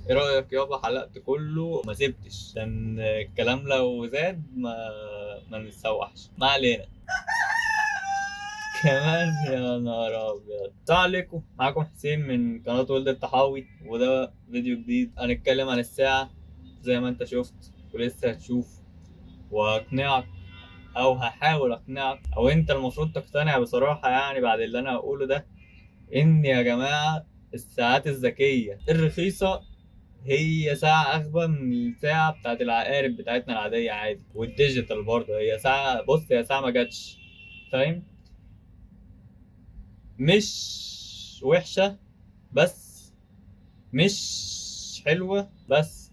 ايه رايك يابا؟ حلقت كله ما سبتش، عشان الكلام لو زاد ما نتسوحش. ما علينا. كمان يا نهار ابيض. السلام عليكم، معاكم حسين من قناه ولد الطحاوي، وده فيديو جديد هنتكلم عن الساعه. زي ما انت شفت ولسه هتشوف، واقنعك او هحاول اقنعك، او انت المفروض تقتنع بصراحه يعني بعد اللي انا هقوله ده، ان يا جماعه الساعات الذكيه الرخيصه هي ساعة أغبى من الساعة بتاعت العقارب بتاعتنا العادية عادي. والديجيتال برضه هي ساعة، بص هي ساعة ما جاتش، فاهم؟ مش وحشة بس، مش حلوة بس.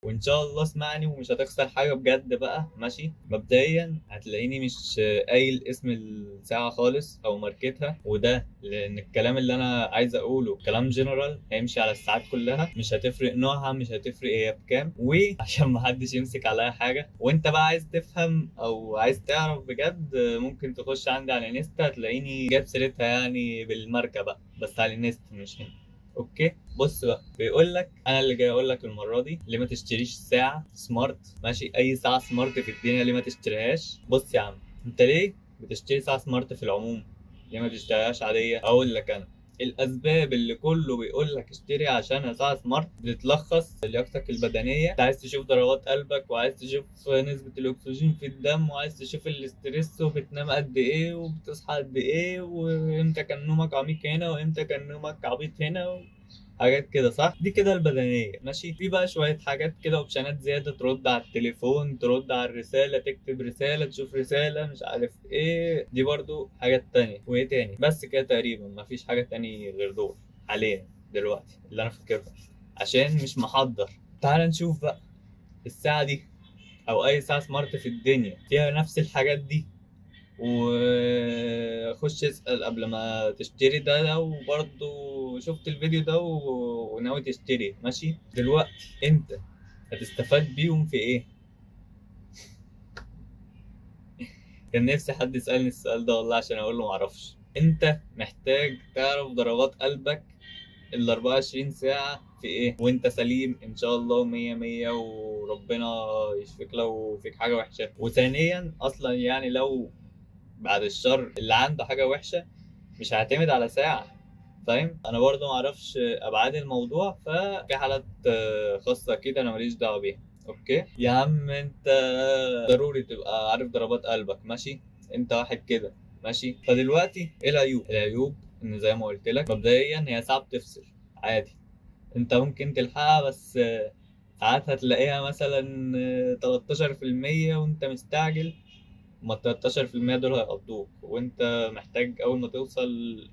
وان شاء الله اسمعني ومش هتخسر حاجه بجد بقى. ماشي، مبدئيا هتلاقيني مش قايل اسم الساعه خالص او ماركتها، وده لان الكلام اللي انا عايز اقوله كلام جنرال هيمشي على الساعات كلها، مش هتفرق نوعها، مش هتفرق هي بكام، وعشان ما حدش يمسك عليا حاجه. وانت بقى عايز تفهم او عايز تعرف بجد، ممكن تخش عندي على انستا، هتلاقيني جاب سيرتها يعني بالماركه بقى، بس على انستا مش هنا. اوكي، بص بقى، بيقول لك انا اللي جاي اقول لك المره دي ليه ما تشتريش ساعه سمارت. ماشي، اي ساعه سمارت في الدنيا ليه ما تشتريهاش؟ بص يا عم، انت ليه بتشتري ساعه سمارت في العموم؟ ليه ما تشتريهاش عاديه؟ اقول لك انا الاسباب اللي كله بيقول لك اشتري عشان ساعه سمارت بتتلخص لياقتك البدنيه. انت عايز تشوف ضربات قلبك، وعايز تشوف نسبه الاكسجين في الدم، وعايز تشوف الاسترس، وبتنام قد ايه وبتصحى قد ايه، وامتى كان نومك عميق هنا وامتى كان نومك عبيط هنا، حاجات كده صح. دي كده البدنيه. ماشي، في بقى شويه حاجات كده اوبشنات زياده، ترد على التليفون، ترد على الرساله، تكتب رساله، تشوف رساله، مش عارف ايه، دي برضو حاجات تانية. وايه تاني؟ بس كده تقريبا مفيش حاجه تاني غير دول حاليا دلوقتي اللي انا فاكرها، عشان مش محضر. تعال نشوف بقى الساعه دي او اي ساعه سمارت في الدنيا فيها نفس الحاجات دي، وخش اسأل قبل ما تشتري ده لو برضو شفت الفيديو ده وناوي تشتري. ماشي، دلوقتي انت هتستفاد بيهم في ايه؟ كان نفسي حد يسألني السؤال ده والله، عشان اقول له معرفش. انت محتاج تعرف ضربات قلبك ال 24 ساعة في ايه وانت سليم ان شاء الله، مية مية، وربنا يشفيك لو فيك حاجة وحشة. وثانيا اصلا يعني لو بعد الشر اللي عنده حاجة وحشة مش هعتمد على ساعة، فاهم؟ انا برضو ما اعرفش ابعاد الموضوع، ففي حالات خاصة كده انا ماليش دعوة بيها. اوكي يا عم، انت ضروري تبقى عارف ضربات قلبك. ماشي، انت واحد كده. ماشي، فدلوقتي ايه العيوب؟ العيوب ان زي ما قلت لك مبدئيا هي ساعة بتفصل عادي. انت ممكن تلحقها، بس ساعات هتلاقيها مثلا 13% وانت مستعجل، ما 13% دول هيقضوك، وانت محتاج اول ما توصل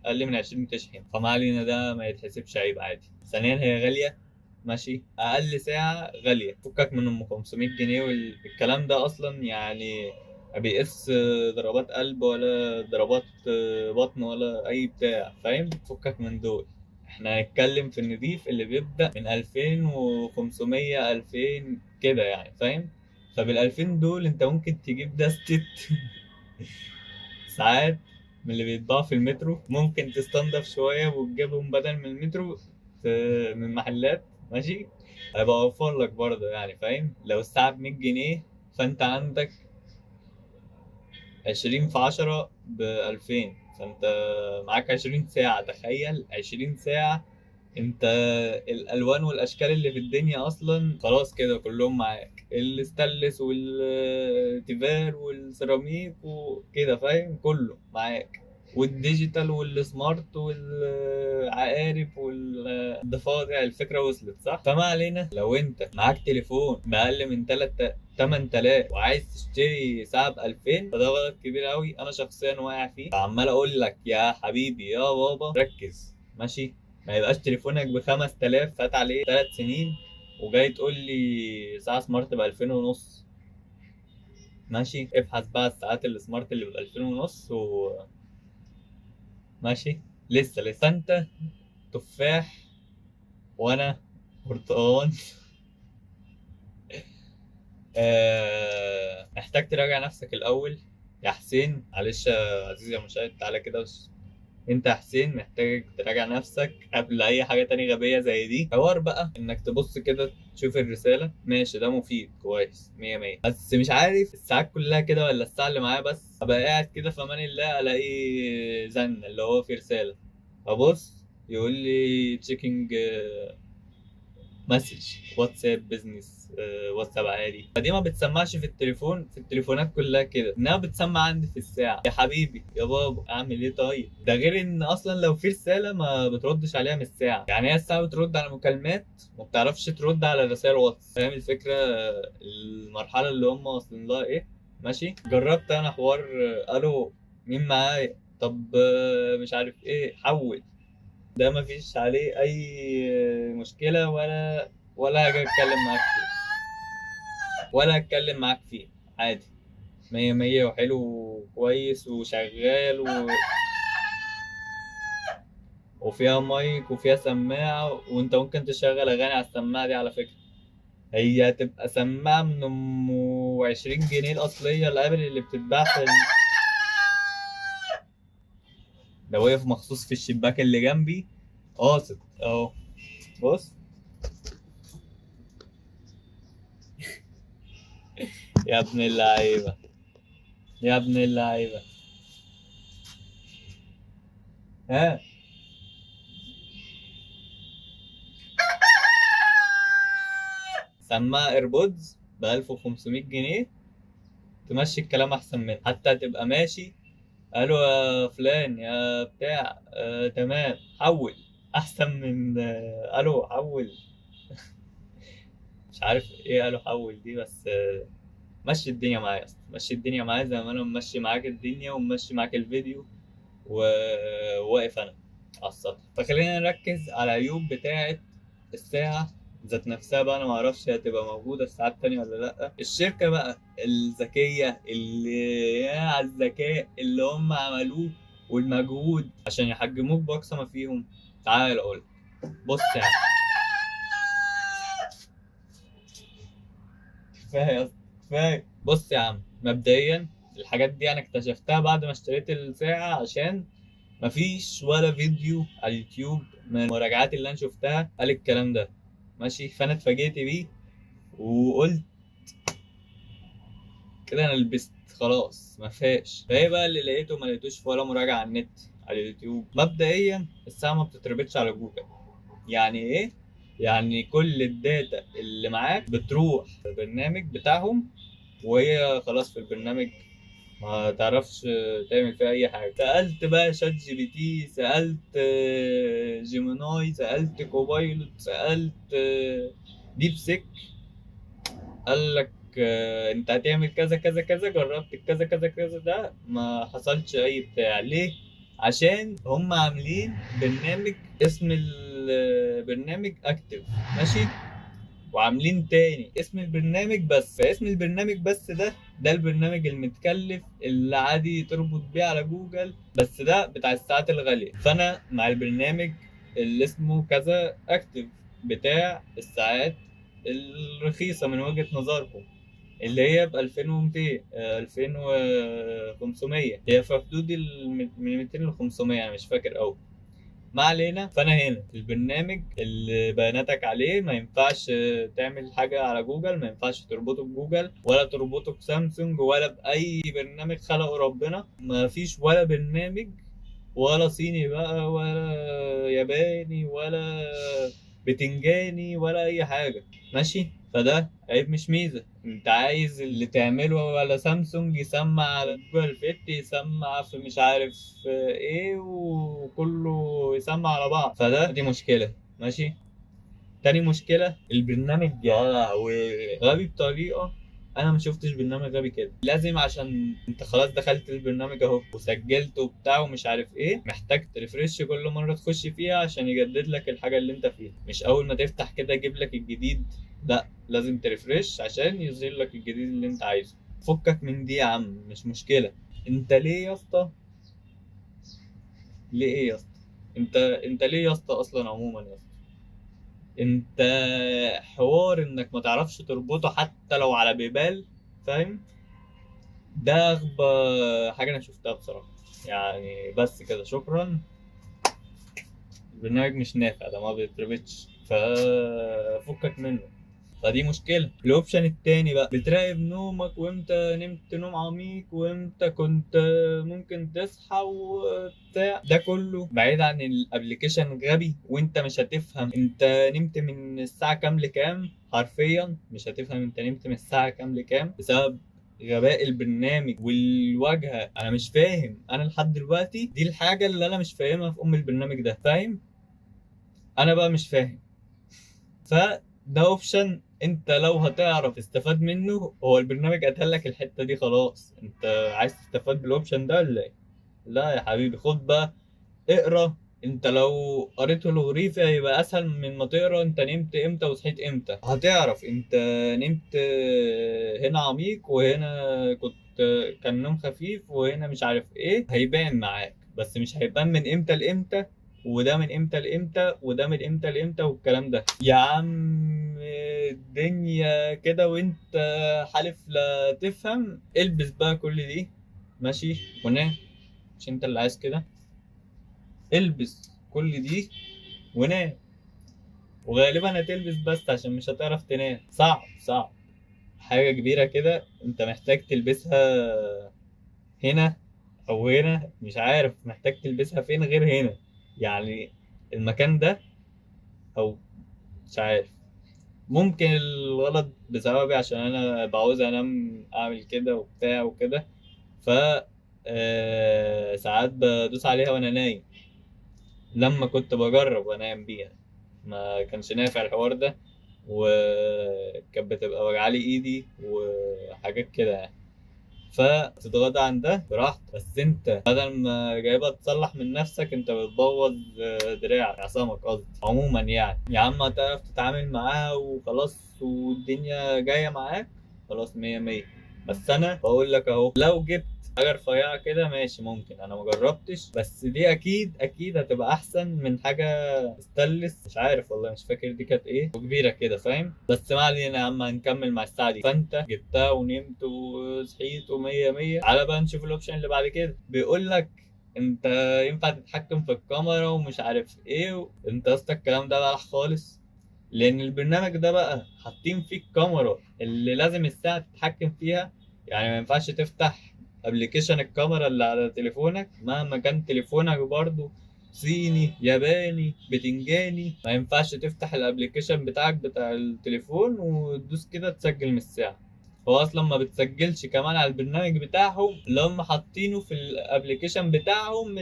اقل من 20 تشحن. فما علينا، ده ما يتحسبش عيب عادي. ثانيا هي غاليه. ماشي، اقل ساعه غاليه، فكك من ام 500 جنيه والكلام ده اصلا يعني ما بيقيس ضربات قلب ولا ضربات بطن ولا اي بتاع، فاهم؟ فكك من دول. احنا هنتكلم في النضيف اللي بيبدأ من 2500 2000 كده يعني، فاهم؟ فبال 2000 دول انت ممكن تجيب دستة ساعات من اللي بيتباع في المترو، ممكن تستنضف شوية وتجيبهم بدل من المترو من محلات. ماشي، هيبقى اوفر لك برضه يعني، فاهم؟ لو الساعة ب 100 جنيه، فانت عندك 20 في 10 ب 2000، فانت معاك 20 ساعة. تخيل 20 ساعة، انت الالوان والاشكال اللي في الدنيا اصلا خلاص كده كلهم معاك، الستانلس والتيفال والسيراميك وكده، فاهم؟ كله معاك، والديجيتال والسمارت والعقارب والضفادع. الفكره وصلت صح؟ فما علينا، لو انت معاك تليفون باقل من 3 8000 وعايز تشتري ساعه ب 2000، فده غلط كبير قوي انا شخصيا واقع فيه. فعمال اقول لك يا حبيبي يا بابا ركز. ماشي، ما يبقاش تليفونك ب 5000 فات عليه 3 سنين وجاي تقول لي ساعة سمارت ب 2000 ونص. ماشي، ابحث بقى الساعات السمارت اللي ب 2000 ونص ماشي، لسه انت تفاح وانا برتقال. محتاج تراجع نفسك الاول يا حسين. معلش يا عزيزي يا مشاهد، تعالى كده انت يا حسين محتاج تراجع نفسك قبل اي حاجه تانية غبيه زي دي. حوار بقى انك تبص كده تشوف الرساله، ماشي ده مفيد كويس مية مية، بس مش عارف الساعات كلها كده ولا الساعه اللي معايا بس. ابقى قاعد كده في امان الله الاقي زن اللي هو في رساله، ابص يقول لي تشيكينج مسج واتساب بزنس، واتساب عادي. فدي ما بتسمعش في التليفون، في التليفونات كلها كده، انها بتسمع عندي في الساعه. يا حبيبي يا بابا اعمل ايه طيب؟ ده غير ان اصلا لو في رساله ما بتردش عليها من الساعه. يعني هي الساعه بترد على مكالمات، ما بتعرفش ترد على رسائل واتس. فاهم الفكره؟ المرحله اللي هم واصلين لها ايه. ماشي. جربت انا حوار الو مين معايا، طب مش عارف ايه، حول. ده ما فيش عليه اي مشكله، ولا هاجي اتكلم معاك فيه، ولا اتكلم معاك فيه. عادي مية مية وحلو وكويس وشغال وفيها مايك وفيها سماعة، وانت ممكن تشغل اغاني على السماعة دي على فكرة. هي هتبقى سماعة من ام 20 جنيه الاصلية الابل اللي بتتباع ده واقف مخصوص في الشباك اللي جنبي قاصد اهو. بص يا ابن اللعيبة، يا ابن اللعيبة. ها، سماعة ايربودز ب 1500 جنيه، تمشي الكلام احسن منه. حتى هتبقى ماشي قالوا يا فلان يا بتاع تمام حول، احسن من قالوا حول. مش عارف ايه قالوا حول دي، بس مشي الدنيا معايا اصلا، مشي الدنيا معايا زي ما انا ممشي معاك الدنيا وممشي معاك الفيديو وواقف انا على السطح. فخلينا نركز على العيوب بتاعة الساعة ذات نفسها بقى. انا ما اعرفش هتبقى موجودة في ساعات تانية ولا لا. الشركة بقى الذكية اللي يا على الذكاء اللي هم عملوه والمجهود عشان يحجموك بأقصى ما فيهم. تعال اقول، بص يعني، كفاية يا اسطى كفاية. بص يا عم، مبدئيا الحاجات دي انا اكتشفتها بعد ما اشتريت الساعة، عشان مفيش ولا فيديو على اليوتيوب من المراجعات اللي انا شفتها قال الكلام ده. ماشي. فانا اتفاجئت بيه وقلت كده انا لبست خلاص ما فيهاش. فايه بقى اللي لقيته؟ ما لقيتوش في ولا مراجعه على النت على اليوتيوب. مبدئيا الساعه ما بتتربطش على جوجل. يعني ايه؟ يعني كل الداتا اللي معاك بتروح البرنامج بتاعهم، وهي خلاص في البرنامج ما تعرفش تعمل فيها اي حاجه. سالت بقى شات جي بي تي، سالت جيميناي، سالت كوبايلوت، سالت ديب سيك، قال لك انت هتعمل كذا كذا كذا. جربت كذا كذا كذا، ده ما حصلش اي بتاع. ليه؟ عشان هم عاملين برنامج، اسم البرنامج اكتف. ماشي. وعاملين تاني اسم البرنامج بس. فاسم البرنامج بس ده البرنامج المتكلف اللي عادي تربط بيه على جوجل، بس ده بتاع الساعات الغالية. فأنا مع البرنامج اللي اسمه كذا اكتف بتاع الساعات الرخيصة من وجهة نظركم، اللي هي ب 2200 2500. هي في حدود من 200 ل 500، انا مش فاكر قوي. ما علينا. فانا هنا البرنامج اللي بياناتك عليه ما ينفعش تعمل حاجه على جوجل، ما ينفعش تربطه بجوجل ولا تربطه بسامسونج ولا باي برنامج خلقه ربنا. ما فيش ولا برنامج، ولا صيني بقى ولا ياباني ولا بتنجاني ولا اي حاجه. ماشي. فده عيب مش ميزه. انت عايز اللي تعمله على سامسونج يسمع على جوجل فيت، يسمع في مش عارف ايه، وكله يسمع على بعض. دي مشكله. ماشي. تاني مشكلة البرنامج يا لهوي غبي بطريقة. أنا ما شفتش برنامج غبي كده. لازم عشان أنت خلاص دخلت البرنامج أهو وسجلت وبتاع ومش عارف إيه، محتاج ترفرش كل مرة تخش فيها عشان يجدد لك الحاجة اللي أنت فيها. مش أول ما تفتح كده يجيب لك الجديد، لا لازم ترفرش عشان يظهر لك الجديد اللي أنت عايزه. فكك من دي يا عم، مش مشكلة. أنت ليه يا اسطى؟ ليه إيه يا اسطى؟ أنت ليه يا اسطى أصلا عموما يا اسطى؟ انت حوار انك ما تعرفش تربطه حتى لو على بيبال، فاهم؟ ده اغبى حاجه انا شفتها بصراحه. يعني بس كده شكرا. البرنامج مش نافع، ده ما بيتربطش، ففكك منه. فدي مشكلة. الاوبشن التاني بقى، بتراقب نومك وامتى نمت نوم عميق وامتى كنت ممكن تصحى وبتاع، ده كله بعيد عن الابليكيشن غبي، وانت مش هتفهم انت نمت من الساعة كام لكام، حرفيا مش هتفهم انت نمت من الساعة كام لكام بسبب غباء البرنامج والواجهة. انا مش فاهم، انا لحد دلوقتي دي الحاجة اللي انا مش فاهمها في البرنامج ده، فاهم؟ انا بقى مش فاهم. فده اوبشن انت لو هتعرف تستفاد منه، هو البرنامج قتل لك الحته دي خلاص. انت عايز تستفاد بالاوبشن ده ولا ايه؟ لا يا حبيبي، خد بقى اقرا. انت لو قريت الغريفة هيبقى اسهل من ما تقرا انت نمت امتى وصحيت امتى. هتعرف انت نمت هنا عميق، وهنا كنت كان نوم خفيف، وهنا مش عارف ايه، هيبان معاك. بس مش هيبان من امتى لامتى، وده من امتى لامتى، وده من امتى لامتى، والكلام ده يا عم. الدنيا كده وانت حالف لا تفهم. البس بقى كل دي ماشي ونام، مش انت اللي عايز كده؟ البس كل دي ونام. وغالبا هتلبس بس عشان مش هتعرف تنام. صعب صعب، حاجة كبيرة كده انت محتاج تلبسها هنا او هنا، مش عارف محتاج تلبسها فين غير هنا يعني، المكان ده، او مش عارف. ممكن الغلط بسببي عشان انا بعوز انام اعمل كده وبتاع وكده، ف ساعات بدوس عليها وانا نايم. لما كنت بجرب وانام بيها ما كانش نافع الحوار ده، وكانت بتبقى وجعالي ايدي وحاجات كده يعني. فتتغاضى عن ده براحتك، بس انت بدل ما جايبها تصلح من نفسك انت بتبوظ دراع عصامك قصدي. عموما يعني يا عم هتعرف تتعامل معاها وخلاص، والدنيا جاية معاك خلاص مية مية. بس انا بقول لك اهو، لو جبت حاجة رفيعة كده ماشي ممكن، انا ما جربتش، بس دي اكيد اكيد هتبقى احسن من حاجة ستانلس، مش عارف والله مش فاكر دي كانت ايه، وكبيرة كده فاهم. بس ما علينا يا عم، هنكمل مع الساعة دي. فانت جبتها ونمت وصحيت ومية مية، على بقى نشوف الاوبشن اللي بعد كده. بيقول لك انت ينفع تتحكم في الكاميرا ومش عارف ايه انت يا اسطى الكلام ده بقى خالص، لان البرنامج ده بقى حاطين فيه الكاميرا اللي لازم الساعة تتحكم فيها. يعني ما ينفعش تفتح ابلكيشن الكاميرا اللي على تليفونك مهما كان تليفونك برضو صيني ياباني بتنجاني، ما ينفعش تفتح الابلكيشن بتاعك بتاع التليفون وتدوس كده تسجل من الساعة. هو اصلا ما بتسجلش كمان على البرنامج بتاعهم اللي هم حاطينه في الابلكيشن بتاعهم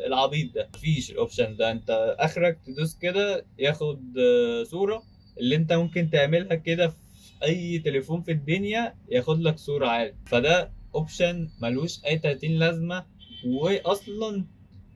العبيط ده، مفيش الاوبشن ده. انت اخرك تدوس كده ياخد صورة، اللي انت ممكن تعملها كده في اي تليفون في الدنيا ياخد لك صورة عادي. فده اوبشن ملوش اي 30 لازمة، واصلا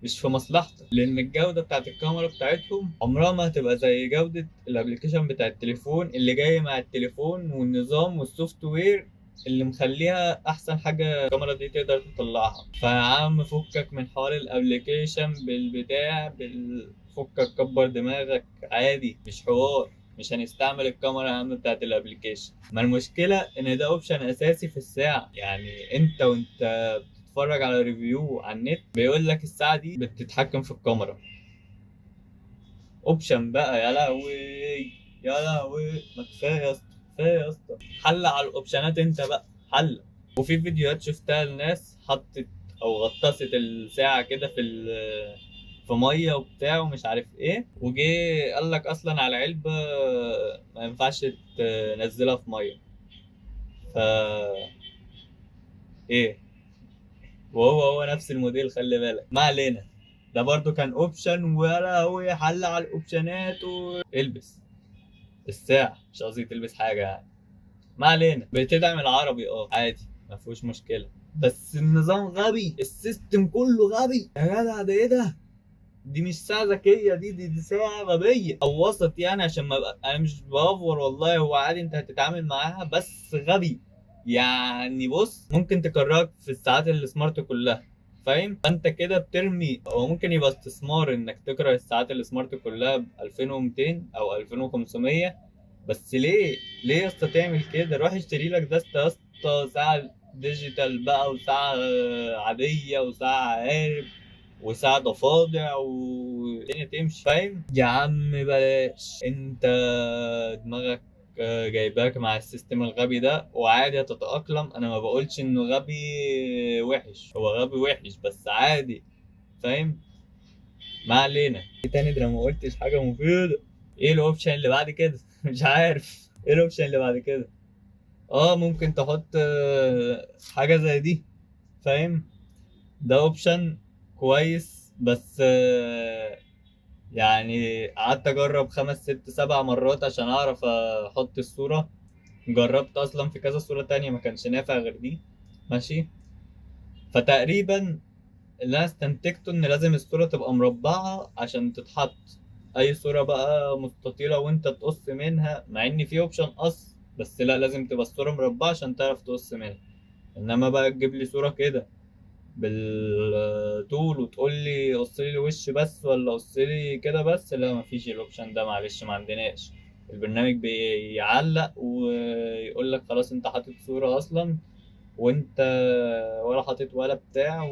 مش في مصلحتك، لان الجوده بتاعت الكاميرا بتاعتهم عمرها ما هتبقى زي جوده الابليكيشن بتاع التليفون اللي جاي مع التليفون، والنظام والسوفت وير اللي مخليها احسن حاجه الكاميرا دي تقدر تطلعها. فيا عم فكك من حوار الابليكيشن بالبتاع فكك كبر دماغك عادي، مش حوار. مش هنستعمل الكاميرا يا عم بتاعت الابليكيشن. ما المشكله ان ده اوبشن اساسي في الساعه، يعني انت وانت بتتفرج على ريفيو على النت بيقول لك الساعة دي بتتحكم في الكاميرا. اوبشن بقى، يا لهوي يا لهوي، ما كفاية يا اسطى، كفاية يا اسطى، حل على الاوبشنات انت بقى، حل. وفي فيديوهات شفتها الناس حطت او غطست الساعة كده في مية وبتاع ومش عارف ايه، وجي قال لك اصلا على علبة ما ينفعش تنزلها في مية. ف ايه، وهو نفس الموديل خلي بالك. ما علينا، ده برضو كان اوبشن، ولا هو حل على الاوبشنات البس الساعة، مش قصدي تلبس حاجة يعني. ما علينا، بتدعم العربي اه عادي ما فيهوش مشكلة، بس النظام غبي، السيستم كله غبي يا جدع. ده ايه ده؟ دي مش ساعة ذكية، دي ساعة غبية او وسط يعني، عشان ما بقى انا مش بافور والله، هو عادي انت هتتعامل معاها بس غبي. يعني بص، ممكن تكرهك في الساعات السمارت كلها، فاهم؟ فانت كده بترمي، او ممكن يبقى استثمار انك تكره الساعات السمارت كلها ب 2200 او 2500. بس ليه؟ ليه يا اسطى تعمل كده؟ روح اشتري لك ده يا اسطى ساعة ديجيتال بقى، وساعة عادية، وساعة عارب، وساعة ضفادع والدنيا تمشي، فاهم؟ يا عم بلاش انت دماغك جايباك مع السيستم الغبي ده، وعادي هتتأقلم. انا ما بقولش انه غبي وحش، هو غبي وحش بس عادي، فاهم؟ ما علينا. ايه تاني؟ ده انا ما قلتش حاجة مفيدة. ايه الاوبشن اللي بعد كده؟ مش عارف ايه الاوبشن اللي بعد كده. اه ممكن تحط حاجة زي دي، فاهم؟ ده اوبشن كويس، بس يعني قعدت اجرب 5 6 7 مرات عشان اعرف احط الصورة. جربت اصلا في كذا صورة تانية ما كانش نافع غير دي، ماشي. فتقريبا اللي انا استنتجته ان لازم الصورة تبقى مربعة عشان تتحط. اي صورة بقى مستطيلة وانت تقص منها، مع ان في اوبشن قص، بس لا، لازم تبقى الصورة مربعة عشان تعرف تقص منها. انما بقى تجيب لي صورة كده بالطول وتقول لي قص لي الوش بس ولا قص لي كده بس، لا مفيش الاوبشن ده، معلش ما عندناش. البرنامج بيعلق ويقول لك خلاص انت حاطط صورة اصلا، وانت ولا حاطط ولا بتاع،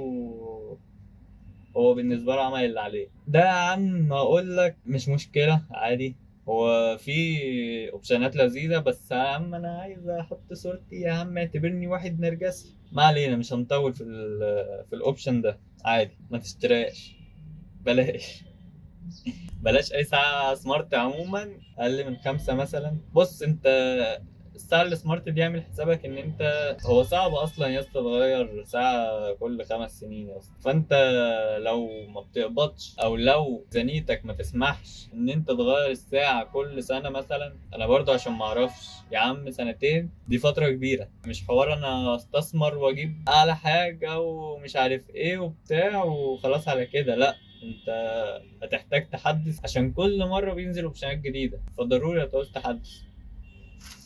هو بالنسبة له عمل اللي عليه. ده يا عم اقول لك مش مشكلة، عادي. هو في اوبشنات لذيذة، بس يا عم انا عايز احط صورتي، يا عم اعتبرني واحد نرجسي. ما علينا، مش هنطول في الاوبشن ده. عادي ما تشتريهاش، بلاش. بلاش اي ساعة سمارت عموما اقل من 5 مثلا. بص انت، الساعة السمارت دي اعمل حسابك ان انت، هو صعب اصلا يا اسطى تغير ساعة كل 5 سنين يا اسطى. فانت لو ما بتقبضش او لو ميزانيتك ما تسمحش ان انت تغير الساعة كل سنة مثلا، انا برضه عشان ما اعرفش يا عم، سنتين دي فترة كبيرة. مش حوار انا استثمر واجيب اعلى حاجة ومش عارف ايه وبتاع وخلاص على كده، لا. انت هتحتاج تحدث عشان كل مرة بينزل اوبشنات جديدة، فضروري هتعوز تحدث.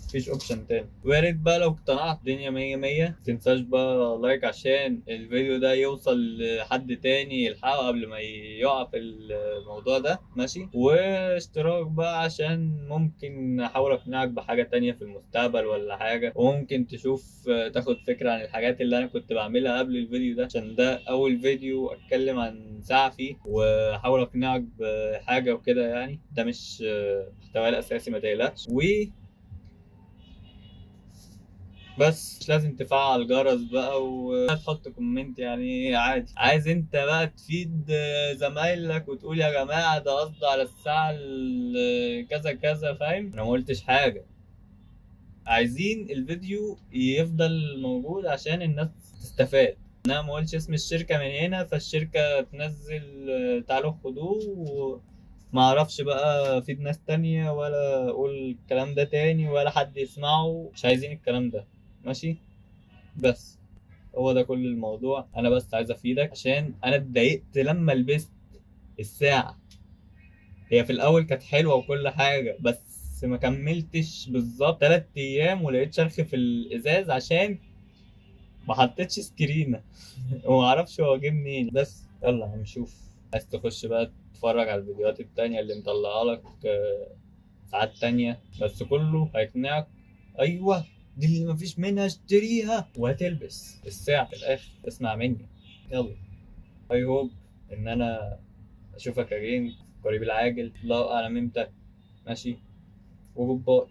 مفيش اوبشن تاني. ويا ريت بقى لو اقتنعت الدنيا مية مية، متنساش بقى لايك عشان الفيديو ده يوصل لحد تاني يلحقه قبل ما يقع في الموضوع ده، ماشي. واشتراك بقى عشان ممكن احاول اقنعك بحاجة تانية في المستقبل ولا حاجة، وممكن تشوف تاخد فكرة عن الحاجات اللي انا كنت بعملها قبل الفيديو ده، عشان ده اول فيديو اتكلم عن ساعة فيه واحاول اقنعك بحاجة وكده. يعني ده مش محتواي الاساسي، ما تقلقش. بس مش لازم تفعل الجرس بقى وتحط كومنت، يعني عادي. عايز انت بقى تفيد زمايلك وتقول يا جماعة ده قصدي على الساعة كذا كذا، فاهم؟ انا ما قلتش حاجة. عايزين الفيديو يفضل موجود عشان الناس تستفاد. انا ما قلتش اسم الشركة من هنا فالشركة تنزل تعالوا خدوه، ما اعرفش بقى افيد ناس تانية ولا اقول الكلام ده تاني ولا حد يسمعه. مش عايزين الكلام ده، ماشي. بس هو ده كل الموضوع. انا بس عايز افيدك عشان انا اتضايقت لما لبست الساعة. هي في الاول كانت حلوة وكل حاجة، بس ما كملتش بالظبط 3 ايام ولقيت شرخ في الازاز عشان ما حطيتش سكرينة. وما اعرفش هو جه منين. بس يلا هنشوف. عايز تخش بقى تتفرج على الفيديوهات التانية اللي مطلعها لك ساعات تانية، بس كله هيقنعك ايوه دي اللي مفيش منها اشتريها، وهتلبس الساعة في الاخر. اسمع مني، يلا. اي هوب ان انا اشوفك اجين قريب العاجل، الله اعلم امتى، ماشي. وجود باي.